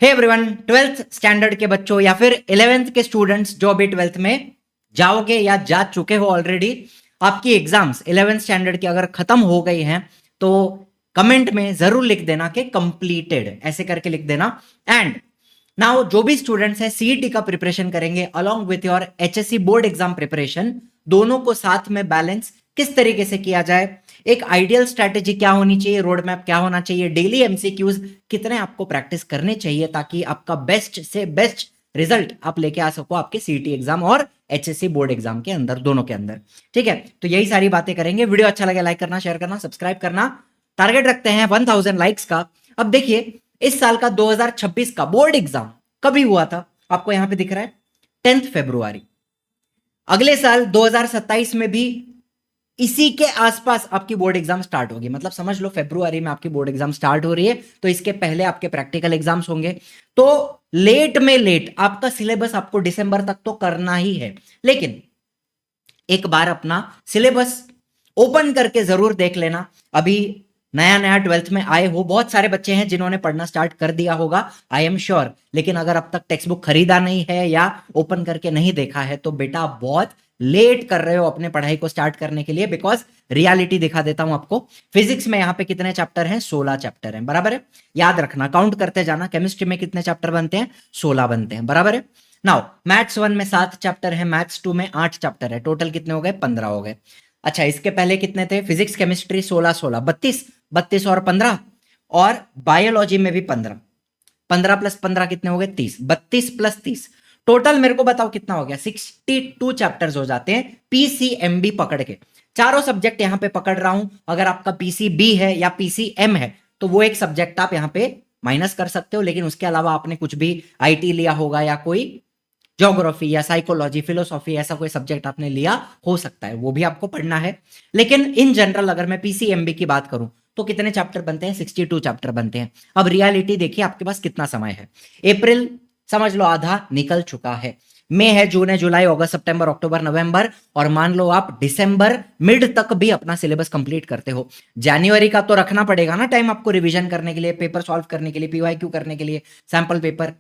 Hey everyone, twelfth standard के बच्चों या फिर 11th के स्टूडेंट्स जो अभी 12th में जाओगे या जा चुके हो ऑलरेडी, आपकी एग्जाम्स 11th स्टैंडर्ड की अगर खत्म हो गई हैं तो कमेंट में जरूर लिख देना कि कंप्लीटेड, ऐसे करके लिख देना। एंड नाउ जो भी स्टूडेंट्स हैं सीईटी का प्रिपरेशन करेंगे along with your HSC board exam preparation, दोनों को साथ में बैलेंस किस तरीके से किया जाए, एक आइडियल स्ट्रैटेजी क्या होनी चाहिए, रोड मैप क्या होना चाहिए, डेली एमसीक्यूज कितने आपको प्रैक्टिस करने चाहिए ताकि आपका बेस्ट से बेस्ट रिजल्ट आप लेके आ सको आपके सीईटी एग्जाम और एचएससी बोर्ड एग्जाम के अंदर, दोनों के अंदर। ठीक है, तो यही सारी बातें करेंगे। वीडियो अच्छा लगे लाइक करना, शेयर करना, सब्सक्राइब करना। टारगेट रखते हैं 1000 लाइक्स का। अब देखिए, इस साल का 2026 का बोर्ड एग्जाम कभी हुआ था, आपको यहां पे दिख रहा है 10 फरवरी। अगले साल 2027 में भी इसी के आसपास आपकी बोर्ड एग्जाम स्टार्ट होगी, मतलब समझ लो फरवरी में आपकी बोर्ड एग्जाम स्टार्ट हो रही है, तो इसके पहले आपके प्रैक्टिकल एग्जाम्स होंगे। तो लेट में लेट आपका सिलेबस आपको दिसंबर तक तो करना ही है, लेकिन एक बार अपना सिलेबस ओपन करके जरूर देख लेना। अभी नया नया 12th में आए हो, बहुत सारे बच्चे हैं जिन्होंने पढ़ना स्टार्ट कर दिया होगा, आई एम श्योर, लेकिन अगर अब तक टेक्स्ट बुक खरीदा नहीं है या ओपन करके नहीं देखा है तो बेटा बहुत लेट कर रहे हो अपने पढ़ाई को स्टार्ट करने के लिए। बिकॉज रियलिटी दिखा देता हूं आपको। फिजिक्स में यहां पे कितने चैप्टर हैं? 16 चैप्टर हैं, बराबर है। याद रखना, काउंट करते जाना। केमिस्ट्री में कितने चैप्टर बनते हैं? 16 बनते हैं, बराबर है। नाउ मैथ्स 1 में 7 चैप्टर है, मैथ्स 2 में 8 चैप्टर है, टोटल कितने हो गए? 15 हो गए। अच्छा, इसके पहले कितने थे? फिजिक्स केमिस्ट्री 16 16 32 32 और 15, और बायोलॉजी में भी 15 15 प्लस 15 कितने हो गए? 30। 32 प्लस 30 टोटल मेरे को बताओ कितना हो गया? 62 चैप्टर्स हो जाते हैं पीसीएमबी पकड़ के। चारों सब्जेक्ट यहां पे पकड़ रहा हूं। अगर आपका पीसीबी है या पीसीएम है तो वो एक सब्जेक्ट आप यहां पे माइनस कर सकते हो, लेकिन उसके अलावा आपने कुछ भी आईटी लिया होगा या कोई ज्योग्राफी या साइकोलॉजी फिलोसॉफी ऐसा कोई सब्जेक्ट आपने लिया हो सकता है, वो भी आपको पढ़ना है। लेकिन इन जनरल अगर मैं पीसीएमबी की बात करूं तो कितने चैप्टर बनते हैं? 62 चैप्टर बनते हैं। अब रियलिटी देखिए, आपके पास कितना समय है। अप्रैल समझ लो आधा निकल चुका है, मई है, जून है, जुलाई, अगस्त, सितंबर, अक्टूबर, नवंबर, और मान लो आप दिसंबर मिड तक भी अपना सिलेबस कंप्लीट करते हो। जनवरी का तो रखना पड़ेगा ना टाइम आपको रिवीजन करने के लिए, पेपर सॉल्व करने के लिए, पीवाईक्यू करने के लिए, सैंपल पेपर,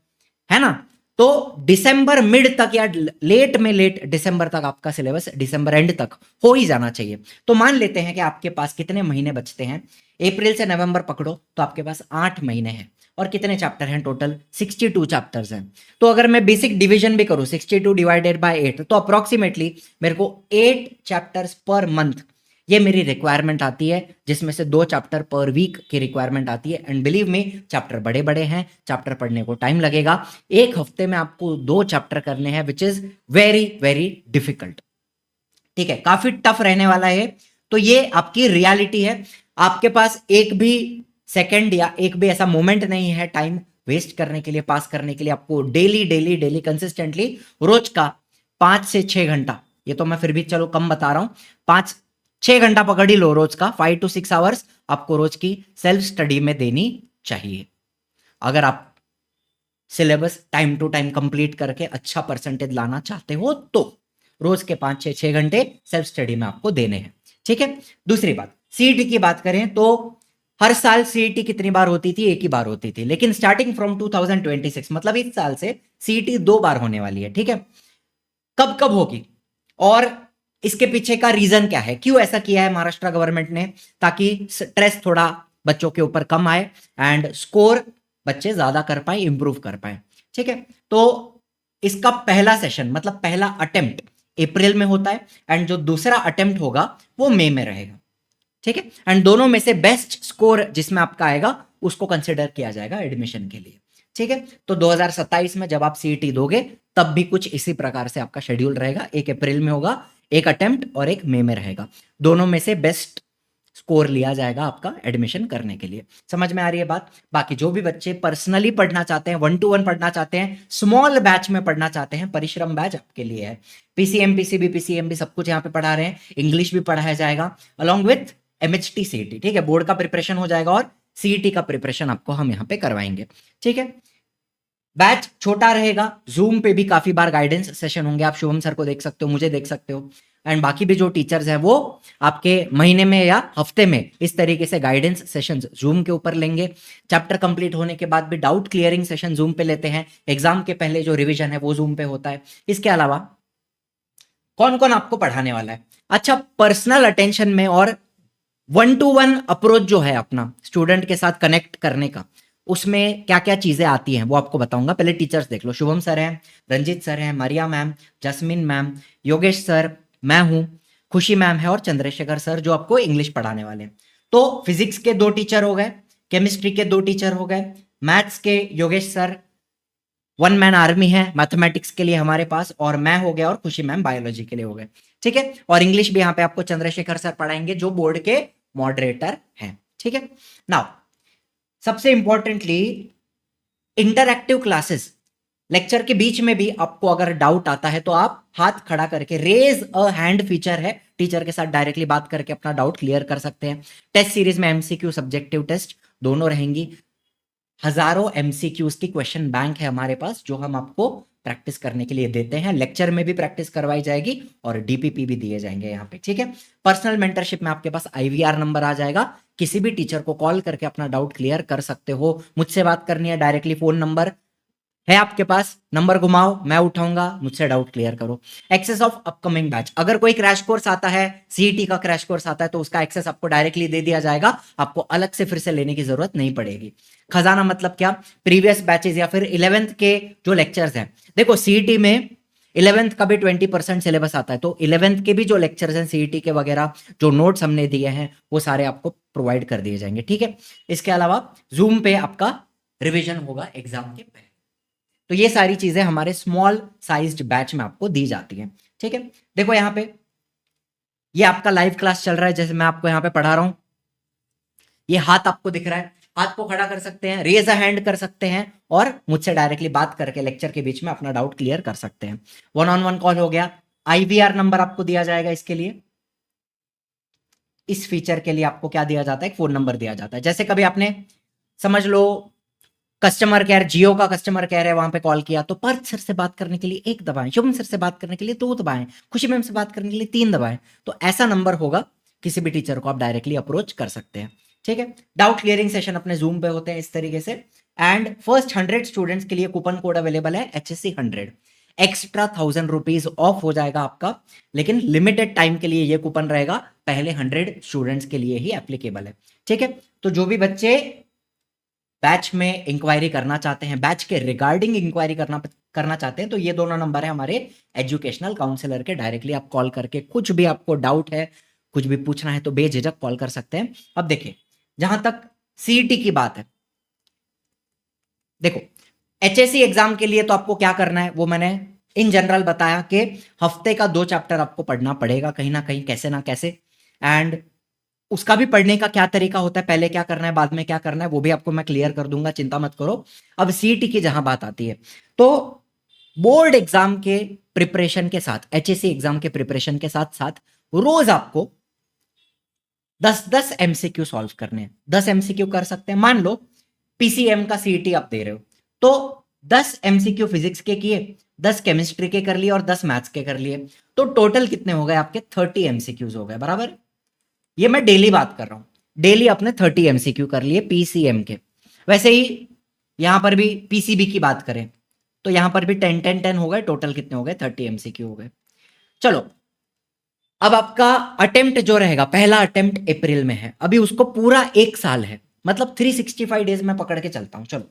है ना। तो दिसंबर मिड तक या लेट में लेट दिसंबर तक आपका सिलेबस दिसंबर एंड तक हो ही जाना चाहिए। तो मान लेते हैं कि आपके पास कितने महीने बचते हैं? अप्रैल से नवंबर पकड़ो तो आपके पास 8 महीने हैं। और कितने चैप्टर हैं टोटल? 62 चैप्टर्स हैं। तो अगर मैं बेसिक डिवीजन भी करूं 62 डिवाइडेड बाय 8, तो अप्रोक्सीमेटली मेरे को 8 चैप्टर्स पर मंथ ये मेरी रिक्वायरमेंट आती है, जिसमें से 2 चैप्टर पर वीक की रिक्वायरमेंट आती है। एंड बिलीव मी, चैप्टर बड़े बड़े हैं, चैप्टर पढ़ने को टाइम लगेगा। एक हफ्ते में आपको 2 चैप्टर करने हैं, which is very very difficult. ठीक है, काफी टफ रहने वाला है। तो ये आपकी रियलिटी है। आपके पास एक भी सेकंड या एक भी ऐसा मोमेंट नहीं है टाइम वेस्ट करने के लिए, पास करने के लिए। आपको डेली डेली डेली कंसिस्टेंटली रोज का 5 से 6 घंटा, ये तो मैं फिर भी चलो कम बता रहा हूं, 5-6 घंटा पकड़ ही लो रोज का, 5 to 6 आवर्स आपको रोज की सेल्फ स्टडी में देनी चाहिए। अगर आप syllabus time to time complete करके अच्छा परसेंटेज लाना चाहते हो तो रोज के 5-6 घंटे सेल्फ स्टडी में आपको देने हैं। ठीक है। दूसरी बात, सीईटी की बात करें तो हर साल सीईटी कितनी बार होती थी? एक ही बार होती थी। लेकिन स्टार्टिंग फ्रॉम 2026, मतलब इस साल से सीईटी 2 बार होने वाली है। ठीक है, कब कब होगी और इसके पीछे का रीजन क्या है, क्यों ऐसा किया है महाराष्ट्र गवर्नमेंट ने? ताकि स्ट्रेस थोड़ा बच्चों के ऊपर कम आए एंड स्कोर बच्चे ज्यादा कर पाए, इंप्रूव कर पाए। ठीक है, तो इसका पहला सेशन मतलब पहला अटेम्प्ट अप्रैल में होता है एंड जो दूसरा अटेम्प्ट होगा वो मई में रहेगा। ठीक है, एंड दोनों में से बेस्ट स्कोर जिसमें आपका आएगा उसको कंसिडर किया जाएगा एडमिशन के लिए। ठीक है, तो 2027 में जब आप सीईटी दोगे तब भी कुछ इसी प्रकार से आपका शेड्यूल रहेगा। एक अप्रैल में होगा, एक अटेम्प्ट, और एक मई में रहेगा। दोनों में से बेस्ट स्कोर लिया जाएगा आपका एडमिशन करने के लिए। समझ में आ रही है बात? बाकी जो भी बच्चे पर्सनली पढ़ना चाहते हैं, 1-to-1 पढ़ना चाहते हैं, स्मॉल बैच में पढ़ना चाहते हैं, परिश्रम बैच आपके लिए है। पीसीएम पीसीबी पीसीएमबी सब कुछ यहाँ पे पढ़ा रहे हैं, इंग्लिश भी पढ़ाया जाएगा अलॉन्ग विथ एमएचटी सीईटी। ठीक है, बोर्ड का प्रिपरेशन हो जाएगा और सीईटी का प्रिपरेशन आपको हम यहाँ पे करवाएंगे। ठीक है, बैच छोटा रहेगा, जूम पे भी काफी बार गाइडेंस सेशन होंगे, आप शुभम सर को देख सकते हो, मुझे देख सकते हो। एंड बाकी भी जो टीचर्स हैं वो आपके महीने में या हफ्ते में इस तरीके से गाइडेंस सेशंस जूम के ऊपर लेंगे। चैप्टर कंप्लीट होने के बाद भी डाउट क्लियरिंग सेशन जूम पे लेते हैं। एग्जाम के पहले जो रिवीजन है वो जूम पे होता है। इसके अलावा कौन कौन आपको पढ़ाने वाला है? अच्छा, पर्सनल अटेंशन में और 1-to-1 अप्रोच जो है अपना स्टूडेंट के साथ कनेक्ट करने का, उसमें क्या क्या चीजें आती हैं वो आपको बताऊंगा। पहले टीचर्स देख लो। शुभम सर हैं, रंजीत सर हैं, मारिया मैम, जस्मिन मैम, योगेश सर, मैं हूं, खुशी मैम है और चंद्रशेखर सर जो आपको इंग्लिश पढ़ाने वाले हैं। तो फिजिक्स के 2 टीचर हो गए, केमिस्ट्री के 2 टीचर हो गए, मैथ्स के योगेश सर, 1 मैन आर्मी है मैथमेटिक्स के लिए हमारे पास, और मैं हो गया और खुशी मैम बायोलॉजी के लिए हो गए। ठीक है, और इंग्लिश भी यहाँ पे आपको चंद्रशेखर सर पढ़ाएंगे जो बोर्ड के मॉडरेटर हैं। ठीक है, नाउ सबसे इंपॉर्टेंटली इंटरएक्टिव क्लासेस, लेक्चर के बीच में भी आपको अगर डाउट आता है तो आप हाथ खड़ा करके, रेज अ हैंड फीचर है, टीचर के साथ डायरेक्टली बात करके अपना डाउट क्लियर कर सकते हैं। टेस्ट सीरीज में एमसीक्यू सब्जेक्टिव टेस्ट दोनों रहेंगी। हजारों एमसीक्यूज की क्वेश्चन बैंक है हमारे पास जो हम आपको प्रैक्टिस करने के लिए देते हैं। लेक्चर में भी प्रैक्टिस करवाई जाएगी और डीपीपी भी दिए जाएंगे यहाँ पे। ठीक है, पर्सनल मेंटरशिप में आपके पास आईवीआर नंबर आ जाएगा, किसी भी टीचर को कॉल करके अपना डाउट क्लियर कर सकते हो। मुझसे बात करनी है डायरेक्टली, फोन नंबर है आपके पास, नंबर घुमाओ, मैं उठाऊंगा, मुझसे डाउट क्लियर करो। एक्सेस ऑफ अपकमिंग बैच, अगर कोई क्रैश कोर्स आता है, सीईटी का क्रैश कोर्स आता है, तो उसका एक्सेस आपको डायरेक्टली दे दिया जाएगा, आपको अलग से फिर से लेने की जरूरत नहीं पड़ेगी। खजाना मतलब क्या? प्रीवियस बैचेस या फिर 11th के जो लेक्चर्स हैं, देखो सीईटी में 11th का भी 20% सिलेबस आता है, तो 11th के भी जो लेक्चर्स हैं सीईटी के वगैरह, जो नोट्स हमने दिए हैं वो सारे आपको प्रोवाइड कर दिए जाएंगे। ठीक है, इसके अलावा जूम पे आपका रिविजन होगा एग्जाम के पहले। तो ये सारी चीजें हमारे स्मॉल साइज्ड बैच में आपको दी जाती हैं। ठीक है, देखो यहाँ पे ये आपका लाइव क्लास चल रहा है, जैसे मैं आपको यहाँ पे पढ़ा रहा हूं, ये हाथ आपको दिख रहा है, हाथ को खड़ा कर सकते हैं, रेज अ हैंड कर सकते हैं और मुझसे डायरेक्टली बात करके लेक्चर के बीच में अपना डाउट क्लियर कर सकते हैं। 1-on-1 कॉल हो गया। आईवीआर नंबर आपको दिया जाएगा इसके लिए, इस फीचर के लिए आपको क्या दिया जाता है? एक फोन नंबर दिया जाता है। जैसे कभी आपने समझ लो कस्टमर केयर, जियो का कस्टमर केयर है, वहां पे कॉल किया तो पार्थ सर से बात करने के लिए 1 दबाएं, शुभम सर से बात करने के लिए 2 दबाएं, खुशी मैम से बात करने के लिए 3 दबाएं। तो ऐसा नंबर होगा, किसी भी टीचर को आप डायरेक्टली अप्रोच कर सकते हैं। ठीक है, डाउट क्लियरिंग सेशन अपने जूम पे होते हैं इस तरीके से। एंड फर्स्ट 100 स्टूडेंट्स के लिए कूपन कोड अवेलेबल है HSC 100, एक्स्ट्रा 1000 रुपीज ऑफ हो जाएगा आपका, लेकिन लिमिटेड टाइम के लिए ये कूपन रहेगा, पहले 100 स्टूडेंट्स के लिए ही एप्लीकेबल है। ठीक है, तो जो भी बच्चे बैच में इंक्वायरी करना चाहते हैं, बैच के रिगार्डिंग इंक्वायरी करना चाहते हैं, तो ये दोनों नंबर है हमारे एजुकेशनल काउंसलर के, डायरेक्टली आप कॉल करके कुछ भी आपको डाउट है, कुछ भी पूछना है तो बेझिझक कॉल कर सकते हैं। अब देखिए, जहां तक सीईटी की बात है, देखो एचएससी एग्जाम के लिए तो आपको क्या करना है वो मैंने इन जनरल बताया कि हफ्ते का 2 चैप्टर आपको पढ़ना पड़ेगा कहीं ना कहीं, कैसे ना कैसे। एंड उसका भी पढ़ने का क्या तरीका होता है, पहले क्या करना है बाद में क्या करना है, वो भी आपको मैं क्लियर कर दूंगा, चिंता मत करो। अब सीईटी की जहां बात आती है, तो बोर्ड एग्जाम के प्रिपरेशन के साथ, एचएससी एग्जाम के प्रिपरेशन के साथ साथ रोज आपको 10-10 एमसीक्यू सॉल्व करने हैं। 10 एमसीक्यू कर सकते हैं, मान लो पीसीएम का सीईटी आप दे रहे हो, तो 10 एमसीक्यू फिजिक्स के किए, 10 केमिस्ट्री के कर लिए और 10 मैथ्स के कर लिए, तो टोटल कितने हो गए आपके? 30 एमसीक्यूज हो गए, बराबर। ये मैं डेली बात कर रहा हूं, डेली अपने 30 एमसीक्यू कर लिए पीसीएम के। वैसे ही यहां पर भी पीसीबी की बात करें तो यहां पर भी 10-10-10 हो गए, टोटल कितने हो गए? 30 एमसीक्यू हो गए। चलो, अब आपका अटेम्प्ट जो रहेगा, पहला अटेम्प्ट अप्रैल में है, अभी उसको पूरा 1 साल है, मतलब 365 डेज में पकड़ के चलता हूं। चलो,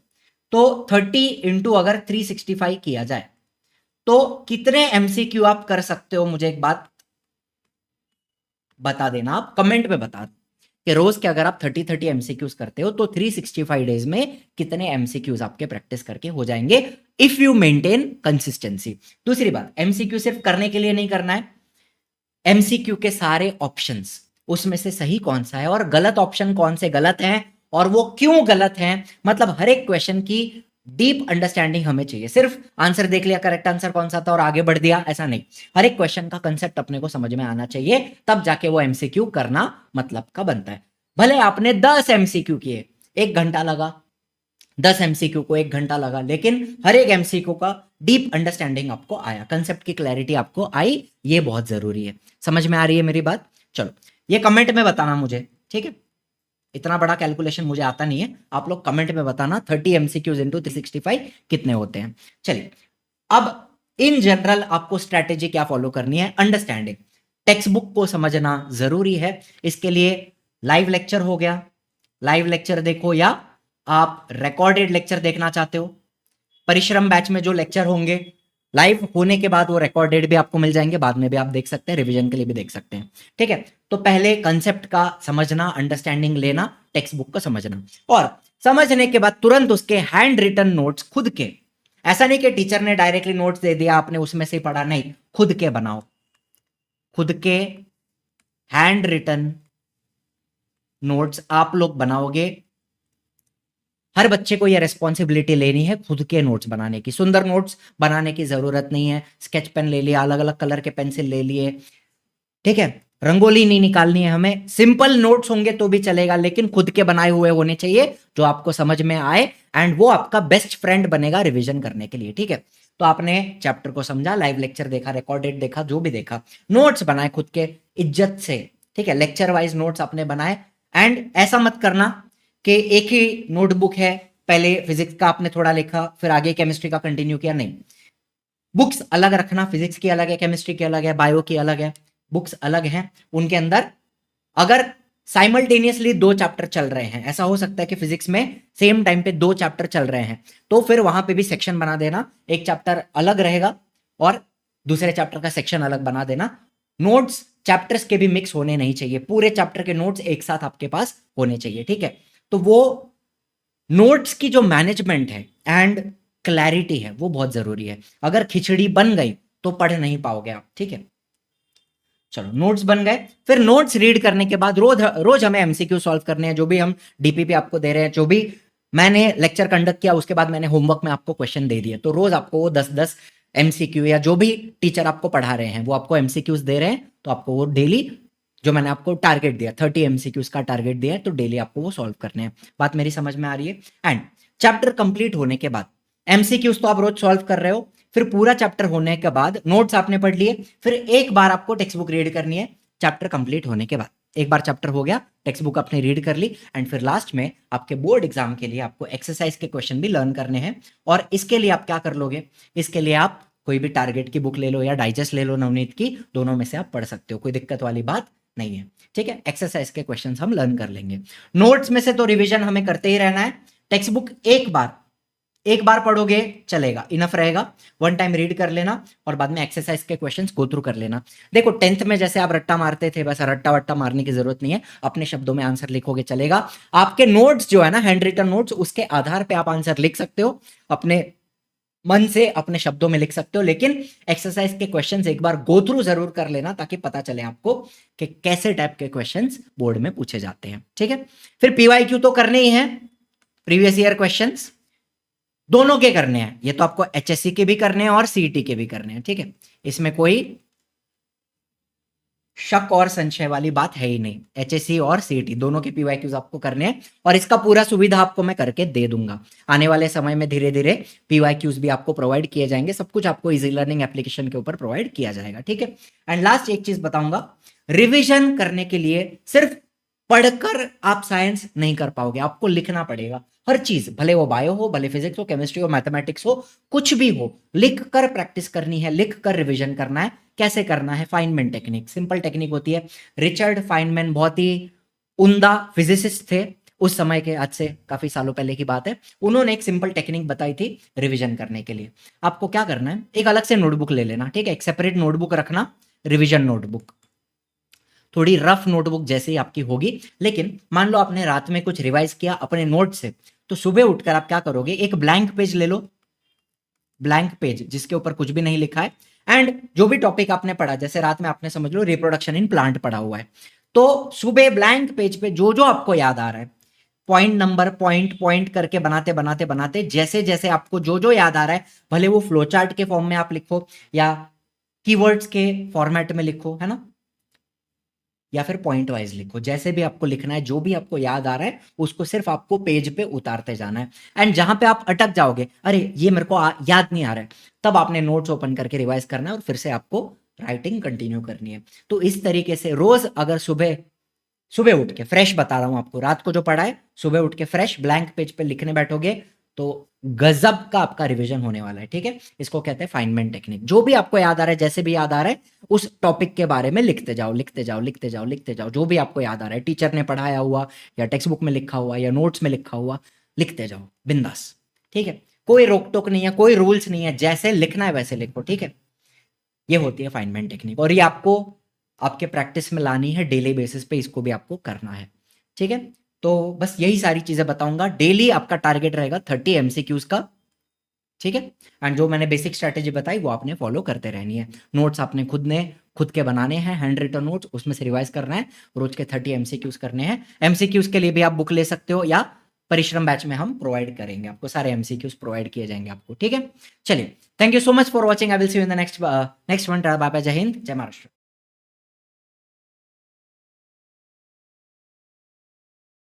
तो 30 इंटू अगर 365 किया जाए तो कितने एमसीक्यू आप कर सकते हो? मुझे एक बात बता देना, आप कमेंट में बता कि रोज के अगर आप 30 एमसीक्यूज करते हो तो 365 डेज में कितने एमसीक्यूज आपके प्रैक्टिस करके हो जाएंगे, इफ यू मेंटेन कंसिस्टेंसी। दूसरी बात, एमसीक्यू सिर्फ करने के लिए नहीं करना है, एमसीक्यू के सारे ऑप्शंस, उसमें से सही कौन सा है और गलत ऑप्शन कौन से गलत हैं और वो क्यों गलत हैं, मतलब हर एक क्वेश्चन की डीप अंडरस्टैंडिंग हमें चाहिए। सिर्फ आंसर देख लिया, करेक्ट आंसर कौन सा था और आगे बढ़ दिया, ऐसा नहीं। हर एक क्वेश्चन का कंसेप्ट अपने को समझ में आना चाहिए, तब जाके वो एमसीक्यू करना मतलब का बनता है। भले आपने 10 एमसीक्यू किए, 1 घंटा लगा, 10 एमसीक्यू को 1 घंटा लगा, लेकिन हर एक एमसीक्यू का डीप अंडरस्टैंडिंग आपको आया, कंसेप्ट की क्लैरिटी आपको आई, ये बहुत जरूरी है। समझ में आ रही है मेरी बात? चलो ये कमेंट में बताना मुझे, ठीक है? इतना बड़ा कैलकुलेशन मुझे आता नहीं है, आप लोग कमेंट में बताना 30 एमसीक्यूज इंटू 365 कितने होते हैं। चलिए अब इन जनरल आपको स्ट्रैटेजी क्या फॉलो करनी है? अंडरस्टैंडिंग, टेक्स्ट बुक को समझना जरूरी है। इसके लिए लाइव लेक्चर हो गया, लाइव लेक्चर देखो, या आप रिकॉर्डेड लेक्चर देखना चाहते हो, परिश्रम बैच में जो लेक्चर होंगे लाइव होने के बाद वो रिकॉर्डेड भी आपको मिल जाएंगे, बाद में भी आप देख सकते हैं, रिवीजन के लिए भी देख सकते हैं, ठीक है? तो पहले कंसेप्ट का समझना, अंडरस्टैंडिंग लेना, टेक्स्ट बुक को समझना, और समझने के बाद तुरंत उसके हैंड रिटन नोट्स खुद के, ऐसा नहीं कि टीचर ने डायरेक्टली नोट्स दे दिया आपने उसमें से पढ़ा, नहीं, खुद के बनाओ, खुद के हैंड रिटन नोट्स आप लोग बनाओगे। हर बच्चे को यह रेस्पॉन्सिबिलिटी लेनी है खुद के नोट्स बनाने की। सुंदर नोट्स बनाने की जरूरत नहीं है, स्केच पेन ले लिया, अलग अलग कलर के पेंसिल ले लिए, ठीक है? रंगोली नहीं निकालनी है हमें, सिंपल नोट्स होंगे तो भी चलेगा, लेकिन खुद के बनाए हुए होने चाहिए जो आपको समझ में आए, एंड वो आपका बेस्ट फ्रेंड बनेगा रिवीजन करने के लिए, ठीक है? तो आपने चैप्टर को समझा, लाइव लेक्चर देखा, रिकॉर्डेड देखा, जो भी देखा, नोट्स बनाए खुद के इज्जत से, ठीक है? लेक्चर वाइज नोट्स आपने बनाए, एंड ऐसा मत करना कि एक ही नोटबुक है, पहले फिजिक्स का आपने थोड़ा लिखा फिर आगे केमिस्ट्री का कंटिन्यू किया, नहीं, बुक्स अलग रखना, फिजिक्स की अलग है, केमिस्ट्री की अलग है, बायो की अलग है, बुक्स अलग हैं, उनके अंदर अगर साइमल्टेनियसली 2 चैप्टर चल रहे हैं, ऐसा हो सकता है कि फिजिक्स में सेम टाइम पे 2 चैप्टर चल रहे हैं, तो फिर वहां पे भी सेक्शन बना देना, एक चैप्टर अलग रहेगा और दूसरे चैप्टर का सेक्शन अलग बना देना। नोट्स चैप्टर्स के भी मिक्स होने नहीं चाहिए, पूरे चैप्टर के नोट्स एक साथ आपके पास होने चाहिए, ठीक है? तो वो नोट्स की जो मैनेजमेंट है एंड क्लैरिटी है वो बहुत जरूरी है। अगर खिचड़ी बन गई तो पढ़ नहीं पाओगे आप, ठीक है? चलो नोट्स बन गए, फिर नोट्स रीड करने के बाद रोज रोज हमें एमसीक्यू सॉल्व करने हैं, जो भी हम डीपीपी आपको दे रहे हैं, जो भी मैंने लेक्चर कंडक्ट किया उसके बाद मैंने होमवर्क में आपको क्वेश्चन दे दिए, तो रोज आपको वो 10-10 एमसीक्यू, या जो भी टीचर आपको पढ़ा रहे हैं वो आपको एमसीक्यूज दे रहे हैं, तो आपको वो डेली, जो मैंने आपको टारगेट दिया 30 एमसीक्यूज का टारगेट दिया है, तो डेली आपको वो सॉल्व करने हैं। बात मेरी समझ में आ रही है? एंड चैप्टर कंप्लीट होने के बाद एमसीक्यूज तो आप रोज सॉल्व कर रहे हो, फिर पूरा चैप्टर होने के बाद नोट्स आपने पढ़ लिए, फिर एक बार आपको टेक्स्ट बुक रीड करनी है चैप्टर कंप्लीट होने के बाद। एक बार चैप्टर हो गया, टेक्स्ट बुक आपने रीड कर ली, एंड फिर लास्ट में आपके बोर्ड एग्जाम के लिए आपको एक्सरसाइज के क्वेश्चन भी लर्न करने हैं। और इसके लिए आप क्या कर लोगे? इसके लिए आप कोई भी टारगेट की बुक ले लो या डाइजेस्ट ले लो नवनीत की, दोनों में से आप पढ़ सकते हो, कोई दिक्कत वाली बात नहीं है, ठीक है? एक्सरसाइज के क्वेश्चन हम लर्न कर लेंगे। नोट्स में से तो रिविजन हमें करते ही रहना है। टेक्स्ट बुक एक बार पढ़ोगे चलेगा, इनफ रहेगा, वन टाइम रीड कर लेना और बाद में एक्सरसाइज के क्वेश्चंस गो थ्रू कर लेना। देखो 10th में जैसे आप रट्टा मारते थे, बस रट्टा वट्टा मारने की जरूरत नहीं है, अपने शब्दों में आंसर लिखोगे चलेगा। आपके नोट्स जो है ना, हैंड रिटन नोट्स, उसके आधार पे आप आंसर लिख सकते हो, अपने मन से अपने शब्दों में लिख सकते हो, लेकिन एक्सरसाइज के क्वेश्चंस एक बार गो थ्रू जरूर कर लेना, ताकि पता चले आपको कि कैसे टाइप के क्वेश्चंस बोर्ड में पूछे जाते हैं, ठीक है? फिर पीवाईक्यू तो करने ही है, प्रीवियस ईयर क्वेश्चंस दोनों के करने हैं, ये तो आपको एचएससी के भी करने हैं और सीईटी के भी करने हैं, ठीक है? इसमें कोई शक और संशय वाली बात है ही नहीं, एचएससी और सीईटी दोनों के पीवाईक्यूज आपको करने हैं, और इसका पूरा सुविधा आपको मैं करके दे दूंगा। आने वाले समय में धीरे धीरे पीवाईक्यूज भी आपको प्रोवाइड किए जाएंगे, सब कुछ आपको इजी लर्निंग एप्लीकेशन के ऊपर प्रोवाइड किया जाएगा, ठीक है? एंड लास्ट एक चीज बताऊंगा, रिविजन करने के लिए सिर्फ पढ़कर आप साइंस नहीं कर पाओगे, आपको लिखना पड़ेगा हर चीज, भले वो बायो हो, भले फिजिक्स हो, केमिस्ट्री हो, मैथमेटिक्स हो, कुछ भी हो, लिख कर प्रैक्टिस करनी है, लिख कर रिविजन करना है। कैसे करना है? फाइनमैन टेक्निक, सिंपल टेक्निक होती है। रिचर्ड फाइनमैन बहुत ही उम्दा फिजिसिस्ट थे उस समय के, आज से काफी सालों पहले की बात है, उन्होंने एक सिंपल टेक्निक बताई थी रिविजन करने के लिए। आपको क्या करना है, एक अलग से नोटबुक ले लेना, ठीक है? एक सेपरेट नोटबुक रखना, रिविजन नोटबुक, थोड़ी रफ नोटबुक जैसी आपकी होगी, लेकिन मान लो आपने रात में कुछ रिवाइज किया अपने नोट से, तो सुबह उठकर आप क्या करोगे, एक ब्लैंक पेज ले लो, ब्लैंक पेज जिसके ऊपर कुछ भी नहीं लिखा है, एंड जो भी टॉपिक आपने पढ़ा, जैसे रात में आपने समझ लो रिप्रोडक्शन इन प्लांट पढ़ा हुआ है, तो सुबह ब्लैंक पेज पे जो जो आपको याद आ रहा है, पॉइंट नंबर पॉइंट पॉइंट करके बनाते बनाते बनाते, जैसे जैसे आपको जो जो याद आ रहा है, भले वो फ्लो चार्ट के फॉर्म में आप लिखो या कीवर्ड्स के फॉर्मेट में लिखो, है ना, या फिर पॉइंट वाइज लिखो, जैसे भी आपको लिखना है, जो भी आपको याद आ रहा है उसको सिर्फ आपको पेज पे उतारते जाना है। एंड जहां पे आप अटक जाओगे, अरे ये मेरे को याद नहीं आ रहा है, तब आपने नोट्स ओपन करके रिवाइज करना है और फिर से आपको राइटिंग कंटिन्यू करनी है। तो इस तरीके से रोज अगर सुबह सुबह उठ के फ्रेश, बता रहा हूं आपको, रात को जो पढ़ा है सुबह उठ के फ्रेश ब्लैंक पेज पे लिखने बैठोगे तो गजब का आपका रिवीजन होने वाला है। ठीक है, इसको कहते हैं फाइनमेंट टेक्निक। जो भी आपको याद आ रहा है, जैसे भी याद आ रहा है, उस टॉपिक के बारे में लिखते जाओ, लिखते जाओ, लिखते जाओ, लिखते जाओ। जो भी आपको याद आ रहा है, टीचर ने पढ़ाया हुआ या टेक्स्ट बुक में लिखा हुआ या नोट्स में लिखा हुआ, लिखते जाओ बिंदास। ठीक है, कोई रोक टोक नहीं है, कोई रूल्स नहीं है, जैसे लिखना है वैसे लिखो। ठीक है, ये होती है फाइनमेंट टेक्निक, और ये आपको आपके प्रैक्टिस में लानी है डेली बेसिस पे, इसको भी आपको करना है। ठीक है, तो बस यही सारी चीजें बताऊंगा। डेली आपका टारगेट रहेगा 30 एमसीक्यूज का। ठीक है, एंड जो मैंने बेसिक स्ट्रैटेजी बताई वो आपने फॉलो करते रहनी है। नोट्स आपने खुद के बनाने हैं, हैंड रिटन नोट्स, उसमें से रिवाइज करना है, रोज के 30 एमसीक्यूज करने हैं। एमसीक्यूज के लिए भी आप बुक ले सकते हो, या परिश्रम बैच में हम प्रोवाइड करेंगे आपको, सारे एमसीक्यूज प्रोवाइड किए जाएंगे आपको। ठीक है, चलिए, thank you so much for watching, I will see you in the next one. Bye bye, जय हिंद, जय महाराष्ट्र।